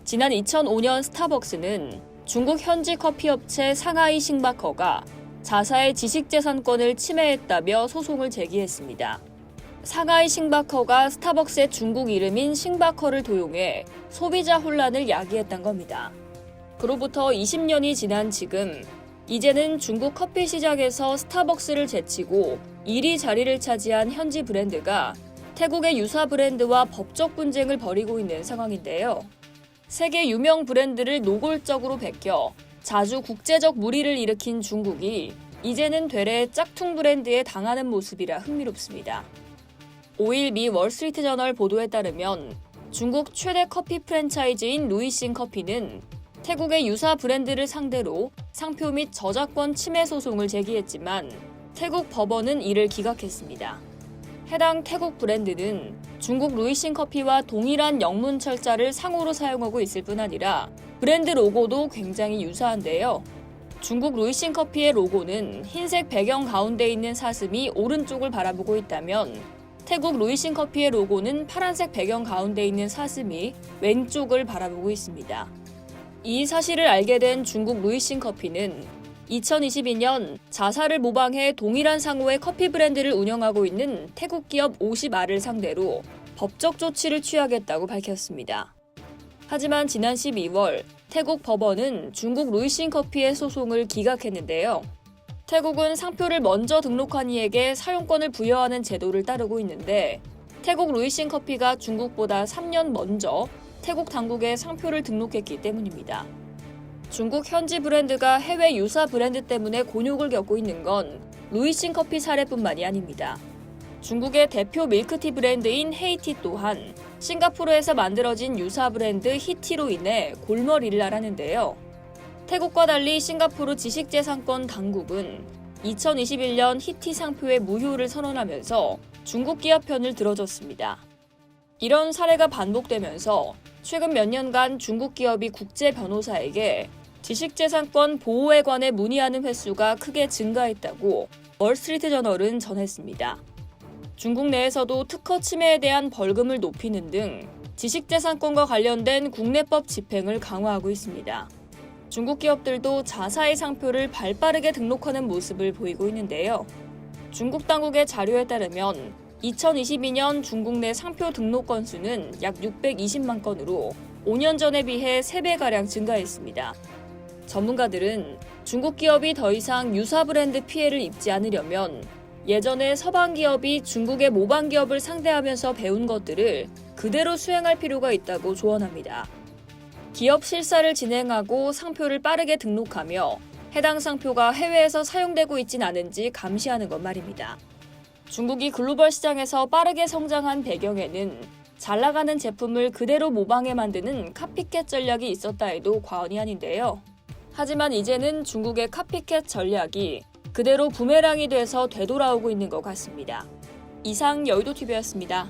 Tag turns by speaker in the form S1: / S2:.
S1: 지난 2005년 스타벅스는 중국 현지 커피업체 상하이 싱바커가 자사의 지식재산권을 침해했다며 소송을 제기했습니다. 상하이 싱바커가 스타벅스의 중국 이름인 싱바커를 도용해 소비자 혼란을 야기했던 겁니다. 그로부터 20년이 지난 지금, 이제는 중국 커피 시장에서 스타벅스를 제치고 1위 자리를 차지한 현지 브랜드가 태국의 유사 브랜드와 법적 분쟁을 벌이고 있는 상황인데요. 세계 유명 브랜드를 노골적으로 베껴 자주 국제적 물의를 일으킨 중국이 이제는 되레 짝퉁 브랜드에 당하는 모습이라 흥미롭습니다. 5일 미 월스트리트저널 보도에 따르면 중국 최대 커피 프랜차이즈인 루이싱 커피는 태국의 유사 브랜드를 상대로 상표 및 저작권 침해 소송을 제기했지만 태국 법원은 이를 기각했습니다. 해당 태국 브랜드는 중국 루이싱 커피와 동일한 영문 철자를 상호로 사용하고 있을 뿐 아니라 브랜드 로고도 굉장히 유사한데요. 중국 루이싱 커피의 로고는 흰색 배경 가운데 있는 사슴이 오른쪽을 바라보고 있다면 태국 루이싱 커피의 로고는 파란색 배경 가운데 있는 사슴이 왼쪽을 바라보고 있습니다. 이 사실을 알게 된 중국 루이싱 커피는 2022년 자사를 모방해 동일한 상호의 커피 브랜드를 운영하고 있는 태국 기업 50R을 상대로 법적 조치를 취하겠다고 밝혔습니다. 하지만 지난 12월 태국 법원은 중국 루이싱 커피의 소송을 기각했는데요. 태국은 상표를 먼저 등록한 이에게 사용권을 부여하는 제도를 따르고 있는데 태국 루이싱 커피가 중국보다 3년 먼저 태국 당국에 상표를 등록했기 때문입니다. 중국 현지 브랜드가 해외 유사 브랜드 때문에 곤욕을 겪고 있는 건 루이싱 커피 사례뿐만이 아닙니다. 중국의 대표 밀크티 브랜드인 헤이티 또한 싱가포르에서 만들어진 유사 브랜드 히티로 인해 골머리를 앓았는데요. 태국과 달리 싱가포르 지식재산권 당국은 2021년 히티 상표의 무효를 선언하면서 중국 기업 편을 들어줬습니다. 이런 사례가 반복되면서 최근 몇 년간 중국 기업이 국제 변호사에게 지식재산권 보호에 관해 문의하는 횟수가 크게 증가했다고 월스트리트저널은 전했습니다. 중국 내에서도 특허 침해에 대한 벌금을 높이는 등 지식재산권과 관련된 국내법 집행을 강화하고 있습니다. 중국 기업들도 자사의 상표를 발빠르게 등록하는 모습을 보이고 있는데요. 중국 당국의 자료에 따르면 2022년 중국 내 상표 등록 건수는 약 620만 건으로 5년 전에 비해 3배가량 증가했습니다. 전문가들은 중국 기업이 더 이상 유사 브랜드 피해를 입지 않으려면 예전에 서방 기업이 중국의 모방 기업을 상대하면서 배운 것들을 그대로 수행할 필요가 있다고 조언합니다. 기업 실사를 진행하고 상표를 빠르게 등록하며 해당 상표가 해외에서 사용되고 있진 않은지 감시하는 것 말입니다. 중국이 글로벌 시장에서 빠르게 성장한 배경에는 잘 나가는 제품을 그대로 모방해 만드는 카피캣 전략이 있었다 해도 과언이 아닌데요. 하지만 이제는 중국의 카피캣 전략이 그대로 부메랑이 돼서 되돌아오고 있는 것 같습니다. 이상 여의도TV였습니다.